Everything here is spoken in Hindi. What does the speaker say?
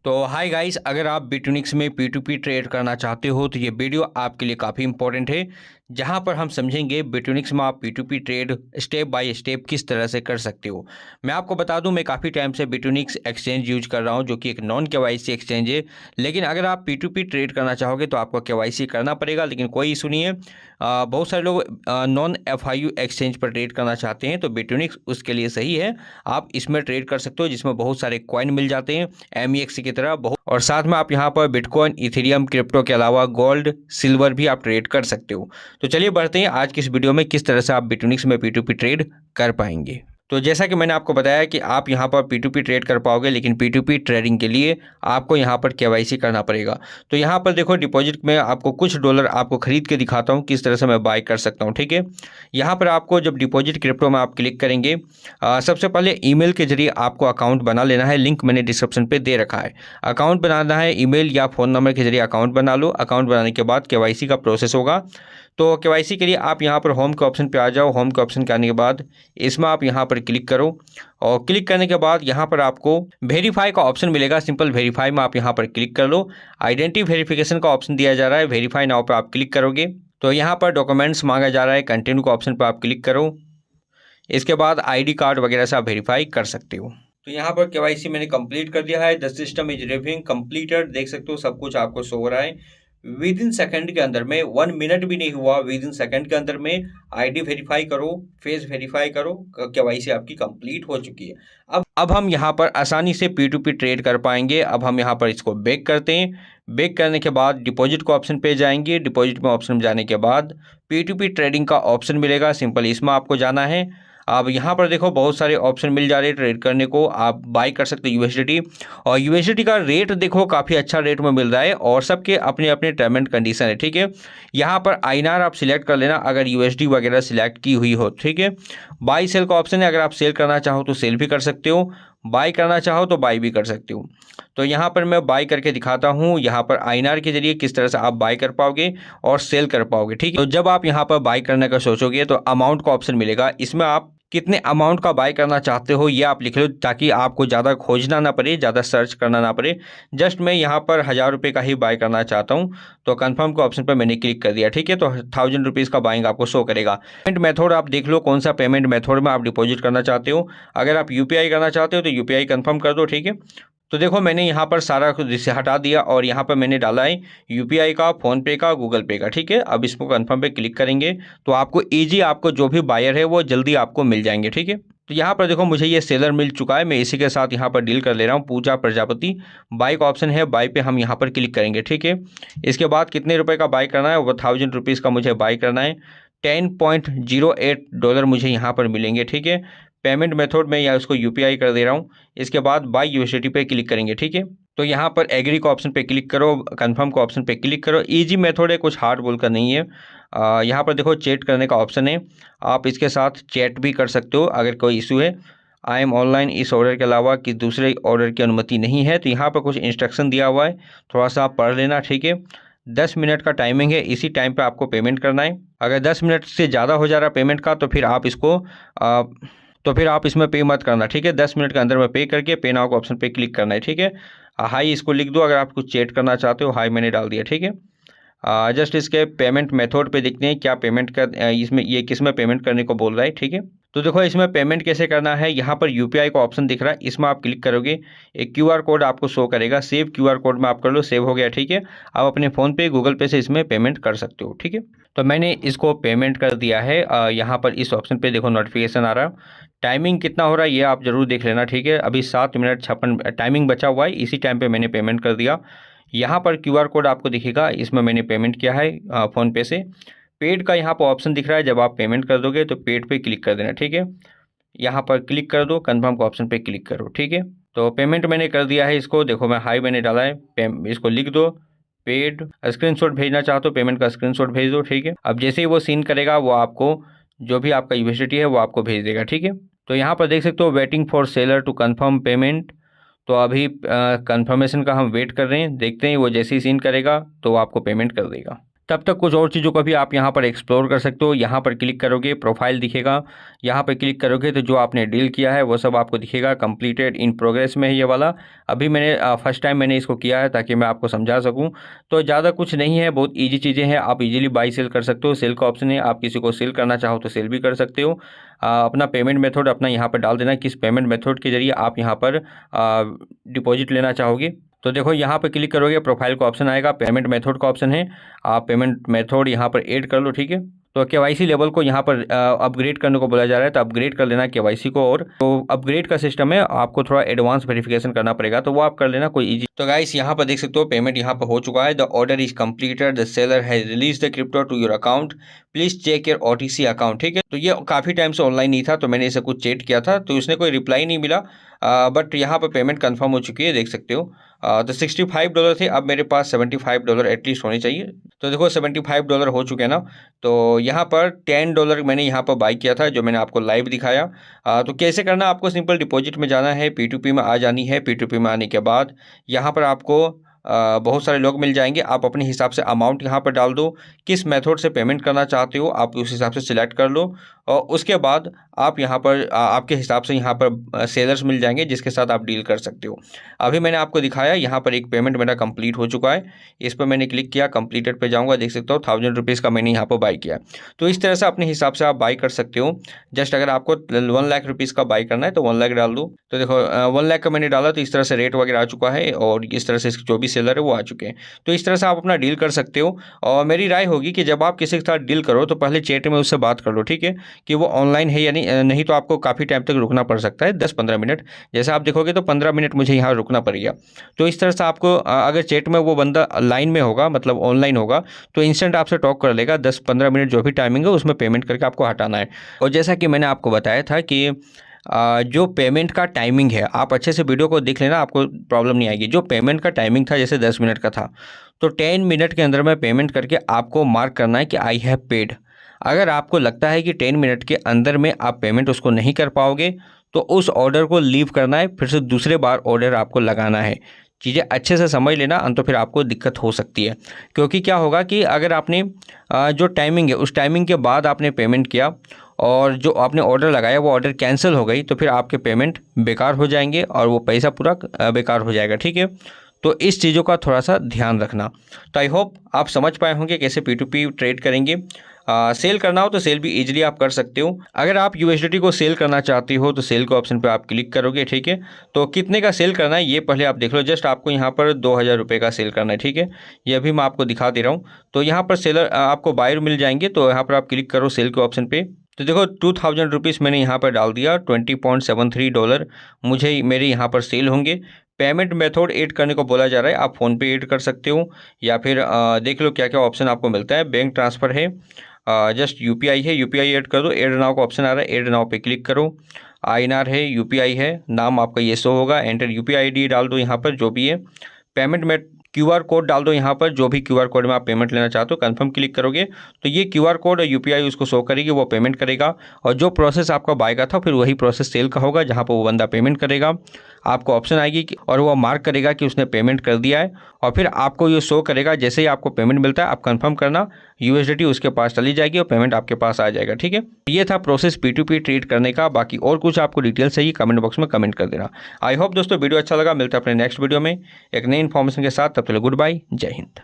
तो हाय गाइस, अगर आप बिटूनिक्स में P2P ट्रेड करना चाहते हो तो ये वीडियो आपके लिए काफ़ी इंपॉर्टेंट है, जहां पर हम समझेंगे बिटूनिक्स में आप P2P trade step by step किस तरह से कर सकते हो। मैं आपको बता दूं, मैं काफ़ी टाइम से बिटूनिक्स एक्सचेंज यूज कर रहा हूं, जो कि एक नॉन KYC एक्सचेंज है। लेकिन अगर आप P2P ट्रेड करना चाहोगे तो आपको KYC करना पड़ेगा, लेकिन कोई इशू नहीं है। बहुत सारे लोग नॉन FIU एक्सचेंज पर ट्रेड करना चाहते हैं, तो बिटूनिक्स उसके लिए सही है। आप इसमें ट्रेड कर सकते हो, जिसमें बहुत सारे कॉइन मिल जाते हैं MEX की तरह बहुत, और साथ में आप यहाँ पर बिटकॉइन, इथेरियम, क्रिप्टो के अलावा गोल्ड, सिल्वर भी आप ट्रेड कर सकते हो। तो चलिए बढ़ते हैं आज की इस वीडियो में, किस तरह से आप बिटूनिक्स में P2P ट्रेड कर पाएंगे। तो जैसा कि मैंने आपको बताया कि आप यहाँ पर P2P ट्रेड कर पाओगे, लेकिन P2P ट्रेडिंग के लिए आपको यहाँ पर KYC करना पड़ेगा। तो यहाँ पर देखो, डिपॉजिट में आपको कुछ डॉलर आपको खरीद के दिखाता हूँ किस तरह से मैं बाय कर सकता हूँ। ठीक है, यहाँ पर आपको जब डिपॉजिट क्रिप्टो में आप क्लिक करेंगे, सबसे पहले ईमेल के जरिए आपको अकाउंट बना लेना है। लिंक मैंने डिस्क्रिप्शन पे दे रखा है। अकाउंट बनाना है, ईमेल या फ़ोन नंबर के जरिए अकाउंट बना लो। अकाउंट बनाने के बाद KYC का प्रोसेस होगा। तो KYC के लिए आप यहाँ पर होम के ऑप्शन पे आ जाओ। होम के ऑप्शन के आने के बाद इसमें आप यहाँ पर क्लिक करो, और क्लिक करने के बाद यहाँ पर आपको वेरीफाई का ऑप्शन मिलेगा। सिंपल वेरीफाई में आप यहाँ पर क्लिक कर लो। आइडेंटिटी वेरिफिकेशन का ऑप्शन दिया जा रहा है, वेरीफाई नाउ पर आप क्लिक करोगे तो यहाँ पर डॉक्यूमेंट्स मांगा जा रहा है, कंटिन्यू का ऑप्शन पर आप क्लिक करो। इसके बाद ID कार्ड वगैरह से आप वेरीफाई कर सकते हो। तो यहाँ पर KYC मैंने कंप्लीट कर दिया है। The system is reviewing completed, देख सकते हो सब कुछ आपको शो हो रहा है। विद इन सेकंड के अंदर में, 1 मिनट भी नहीं हुआ, विद इन सेकंड के अंदर में ID वेरीफाई करो, फेस वेरीफाई करो, KYC आपकी कंप्लीट हो चुकी है। अब हम यहाँ पर आसानी से P2P ट्रेड कर पाएंगे। अब हम यहाँ पर इसको बैक करते हैं। बैक करने के बाद डिपॉजिट को ऑप्शन पे जाएंगे। डिपॉजिट में ऑप्शन में जाने के बाद P2P ट्रेडिंग का ऑप्शन मिलेगा, सिंपल इसमें आपको जाना है। अब यहाँ पर देखो बहुत सारे ऑप्शन मिल जा रहे हैं ट्रेड करने को। आप बाई कर सकते हो USDT, और USDT का रेट देखो काफ़ी अच्छा रेट में मिल रहा है, और सबके अपने अपने टर्म एंड कंडीशन है। ठीक है, यहाँ पर INR आप सिलेक्ट कर लेना अगर USD वगैरह सिलेक्ट की हुई हो। ठीक है, बाई सेल का ऑप्शन है, अगर आप सेल करना चाहो तो सेल भी कर सकते हो, बाई करना चाहो तो बाई भी कर सकते हो। तो यहाँ पर मैं बाई करके दिखाता हूँ। यहाँ पर INR के जरिए किस तरह से आप बाई कर पाओगे और सेल कर पाओगे। ठीक है, तो जब आप यहाँ पर बाई करने का सोचोगे तो अमाउंट का ऑप्शन मिलेगा। इसमें आप कितने अमाउंट का बाय करना चाहते हो ये आप लिख लो, ताकि आपको ज़्यादा खोजना ना पड़े, ज़्यादा सर्च करना ना पड़े। जस्ट मैं यहाँ पर 1000 रुपये का ही बाय करना चाहता हूँ, तो कंफर्म के ऑप्शन पर मैंने क्लिक कर दिया। ठीक है, तो 1000 रुपीज़ का बाइंग आपको शो करेगा। पेमेंट मेथड आप देख लो, कौन सा पेमेंट मेथड में आप डिपॉजिट करना चाहते हो। अगर आप UPI करना चाहते हो तो UPI कन्फर्म कर दो। ठीक है, तो देखो मैंने यहाँ पर सारा कुछ इसे हटा दिया, और यहाँ पर मैंने डाला है UPI का, फ़ोनपे का, गूगल पे का। ठीक है, अब इसको कन्फर्म पे क्लिक करेंगे तो आपको ईजी, आपको जो भी बायर है वो जल्दी आपको मिल जाएंगे। ठीक है, तो यहाँ पर देखो मुझे ये सेलर मिल चुका है, मैं इसी के साथ यहाँ पर डील कर ले रहा हूँ। पूजा प्रजापति बाई का ऑप्शन है, बाई पे हम यहाँ पर क्लिक करेंगे। ठीक है, इसके बाद कितने रुपए का बाई करना है, वो 1000 रुपीज़ का मुझे बाई करना है। $10.08 मुझे यहाँ पर मिलेंगे। ठीक है, पेमेंट मेथड में या उसको UPI कर दे रहा हूँ। इसके बाद बाई USDT पे क्लिक करेंगे। ठीक है, तो यहाँ पर एग्री का ऑप्शन पे क्लिक करो, कंफर्म का ऑप्शन पे क्लिक करो। इजी मेथड है, कुछ हार्ड बोलकर नहीं है। यहाँ पर देखो चैट करने का ऑप्शन है, आप इसके साथ चैट भी कर सकते हो अगर कोई इशू है। आई एम ऑनलाइन, इस ऑर्डर के अलावा कि दूसरे ऑर्डर की अनुमति नहीं है। तो यहाँ पर कुछ इंस्ट्रक्शन दिया हुआ है, थोड़ा सा आप पढ़ लेना। ठीक है, 10 मिनट का टाइमिंग है, इसी टाइम पे आपको पेमेंट करना है। अगर 10 मिनट से ज़्यादा हो जा रहा है पेमेंट का, तो फिर आप इसमें पे मत करना। ठीक है, 10 मिनट के अंदर में पे करके पे नाउ के ऑप्शन पे क्लिक करना है। ठीक है, हाई इसको लिख दो अगर आप कुछ चैट करना चाहते हो। हाई मैंने डाल दिया। ठीक है, जस्ट इसके पेमेंट मेथड पे देखते हैं क्या पेमेंट कर, इसमें ये किस में पेमेंट करने को बोल रहा है। ठीक है, तो देखो इसमें पेमेंट कैसे करना है। यहाँ पर UPI का ऑप्शन दिख रहा है, इसमें आप क्लिक करोगे, एक QR कोड आपको शो करेगा। सेव QR कोड में आप कर लो, सेव हो गया। ठीक है, आप अपने फ़ोन पे, गूगल पे से इसमें पेमेंट कर सकते हो। ठीक है, तो मैंने इसको पेमेंट कर दिया है। यहाँ पर इस ऑप्शन पे देखो नोटिफिकेशन आ रहा है। टाइमिंग कितना हो रहा है ये आप ज़रूर देख लेना। ठीक है, अभी 7 मिनट 56 टाइमिंग बचा हुआ है, इसी टाइम पे मैंने पेमेंट कर दिया। यहाँ पर QR कोड आपको दिखेगा, इसमें मैंने पेमेंट किया है फ़ोनपे से। पेड का यहाँ पर ऑप्शन दिख रहा है, जब आप पेमेंट कर दोगे तो पेड पे क्लिक कर देना। ठीक है, यहाँ पर क्लिक कर दो, कंफर्म का ऑप्शन पे क्लिक करो। ठीक है, तो पेमेंट मैंने कर दिया है। इसको देखो मैं हाई मैंने डाला है, इसको लिख दो पेड। स्क्रीनशॉट भेजना चाहो तो पेमेंट का स्क्रीनशॉट भेज दो। ठीक है, अब जैसे ही वो सीन करेगा वो आपको जो भी आपका USDT है वो आपको भेज देगा। ठीक है, तो यहाँ पर देख सकते हो waiting for seller to confirm payment. तो अभी कंफर्मेशन का हम वेट कर रहे हैं, देखते हैं वो जैसे ही सीन करेगा तो वो आपको पेमेंट कर देगा। तब तक कुछ और चीज़ों का भी आप यहाँ पर एक्सप्लोर कर सकते हो। यहाँ पर क्लिक करोगे, प्रोफाइल दिखेगा, यहाँ पर क्लिक करोगे तो जो आपने डील किया है वो सब आपको दिखेगा। कंप्लीटेड, इन प्रोग्रेस में है ये वाला। अभी मैंने फर्स्ट टाइम मैंने इसको किया है ताकि मैं आपको समझा सकूँ। तो ज़्यादा कुछ नहीं है, बहुत ईजी चीज़ें हैं। आप इजीली बाई सेल कर सकते हो। सेल का ऑप्शन है, आप किसी को सेल करना चाहो तो सेल भी कर सकते हो। अपना पेमेंट मेथड अपना यहाँ पर डाल देना, किस पेमेंट मेथड के जरिए आप यहाँ पर डिपॉजिट लेना चाहोगे। तो देखो यहाँ पे क्लिक करोगे, प्रोफाइल का ऑप्शन आएगा, पेमेंट मेथड का ऑप्शन है, आप पेमेंट मेथड यहाँ पर ऐड कर लो। ठीक है, तो केवाईसी लेवल को यहाँ पर अपग्रेड करने को बोला जा रहा है, तो अपग्रेड कर लेना केवाईसी को। और तो अपग्रेड का सिस्टम है, आपको थोड़ा एडवांस वेरिफिकेशन करना पड़ेगा, तो वो आप कर लेना, कोई इजी। तो गाइस यहाँ पर देख सकते हो पेमेंट यहाँ पर हो चुका है। The order is completed, the seller has release the crypto to your account, please check your OTC account. ठीक है, तो ये काफ़ी टाइम से ऑनलाइन नहीं था, तो मैंने इसे कुछ चेक किया था, तो उसने कोई रिप्लाई नहीं मिला। बट यहाँ पर पेमेंट कंफर्म हो चुकी है, देख सकते हो। तो $65 थे, अब मेरे पास $75 एटलीस्ट होने चाहिए। तो देखो $75 हो चुके हैं ना। तो यहाँ पर $10 मैंने यहाँ पर बाई किया था, जो मैंने आपको लाइव दिखाया। तो कैसे करना, आपको सिंपल डिपॉजिट में जाना है, P2P में आ जानी है। P2P में आने के बाद यहाँ पर आपको बहुत सारे लोग मिल जाएंगे। आप अपने हिसाब से अमाउंट यहाँ पर डाल दो, किस मेथड से पेमेंट करना चाहते हो आप उस हिसाब से सिलेक्ट कर लो। और उसके बाद आप यहाँ पर आपके हिसाब से यहाँ पर सेलर्स मिल जाएंगे जिसके साथ आप डील कर सकते हो। अभी मैंने आपको दिखाया, यहाँ पर एक पेमेंट मेरा कंप्लीट हो चुका है। इस पर मैंने क्लिक किया, कंप्लीटेड पे जाऊँगा, देख सकते हो 1000 रुपीज़ का मैंने यहाँ पर बाई किया। तो इस तरह से अपने हिसाब से आप बाई कर सकते हो। जस्ट अगर आपको 1 लाख रुपीज़ का बाई करना है तो 1 लाख डाल दो। तो देखो 1 लाख का मैंने डाला, तो इस तरह से रेट वगैरह आ चुका है, और इस तरह से जो भी सेलर है वो आ चुके हैं। तो इस तरह से आप अपना डील कर सकते हो। और मेरी राय होगी कि जब आप किसी के साथ डील करो तो पहले चैट में उससे बात कर लो, ठीक है, कि वो ऑनलाइन है या नहीं तो आपको काफ़ी टाइम तक रुकना पड़ सकता है, 10-15 मिनट। जैसे आप देखोगे तो 15 मिनट मुझे यहाँ रुकना पड़ेगा। तो इस तरह से आपको अगर चैट में वो बंदा लाइन में होगा, मतलब ऑनलाइन होगा, तो इंस्टेंट आपसे टॉक कर लेगा। 10-15 मिनट जो भी टाइमिंग है उसमें पेमेंट करके आपको हटाना है। और जैसा कि मैंने आपको बताया था कि जो पेमेंट का टाइमिंग है, आप अच्छे से वीडियो को देख लेना, आपको प्रॉब्लम नहीं आएगी। जो पेमेंट का टाइमिंग था जैसे 10 मिनट का था, तो 10 मिनट के अंदर में पेमेंट करके आपको मार्क करना है कि आई हैव पेड। अगर आपको लगता है कि 10 मिनट के अंदर में आप पेमेंट उसको नहीं कर पाओगे, तो उस ऑर्डर को लीव करना है, फिर से दूसरे बार ऑर्डर आपको लगाना है। चीज़ें अच्छे से समझ लेना, तो फिर आपको दिक्कत हो सकती है। क्योंकि क्या होगा कि अगर आपने जो टाइमिंग है उस टाइमिंग के बाद आपने पेमेंट किया और जो आपने ऑर्डर लगाया वो ऑर्डर कैंसिल हो गई, तो फिर आपके पेमेंट बेकार हो जाएंगे और वो पैसा पूरा बेकार हो जाएगा। ठीक है, तो इस चीज़ों का थोड़ा सा ध्यान रखना। तो आई होप आप समझ पाए होंगे कैसे P2P ट्रेड करेंगे। सेल करना हो तो सेल भी इजीली आप कर सकते हो। अगर आप USDT को सेल करना चाहते हो तो सेल के ऑप्शन पे आप क्लिक करोगे। ठीक है, तो कितने का सेल करना है ये पहले आप देख लो। जस्ट आपको यहाँ पर 2000 रुपये का सेल करना है। ठीक है, ये अभी मैं आपको दिखा दे रहा हूँ। तो यहाँ पर सेलर आपको बायर मिल जाएंगे, तो यहाँ पर आप क्लिक करो सेल के ऑप्शन पे। तो देखो 2000 रुपीज़ मैंने यहाँ पर डाल दिया, $20.73 मुझे मेरे यहाँ पर सेल होंगे। पेमेंट मेथड ऐड करने को बोला जा रहा है, आप फ़ोनपे ऐड कर सकते हो या फिर देख लो क्या क्या ऑप्शन आपको मिलता है। बैंक ट्रांसफ़र है, जस्ट UPI है, UPI ऐड कर दो। ऐड नाउ का ऑप्शन आ रहा है, ऐड नाउ पे क्लिक करो। INR है, UPI है, नाम आपका ये शो होगा। एंटर UPI ID डाल दो यहाँ पर जो भी है। पेमेंट में QR कोड डाल दो यहाँ पर, जो भी QR कोड में आप पेमेंट लेना चाहते हो। कंफर्म क्लिक करोगे तो ये QR कोड और UPI उसको शो करेगी, वो पेमेंट करेगा। और जो प्रोसेस आपका बाय का था फिर वही प्रोसेस सेल का होगा, जहाँ पर वो बंदा पेमेंट करेगा। आपको ऑप्शन आएगी और वो मार्क करेगा कि उसने पेमेंट कर दिया है, और फिर आपको ये शो करेगा। जैसे ही आपको पेमेंट मिलता है आप कंफर्म करना, USDT उसके पास चली जाएगी और पेमेंट आपके पास आ जाएगा। ठीक है, ये था प्रोसेस P2P ट्रेड करने का। बाकी और कुछ आपको डिटेल चाहिए कमेंट बॉक्स में कमेंट कर देना। आई होप दोस्तों वीडियो अच्छा लगा। मिलता है अपने नेक्स्ट वीडियो में एक नई इन्फॉर्मेशन के साथ। तब तक गुड बाय, जय हिंद।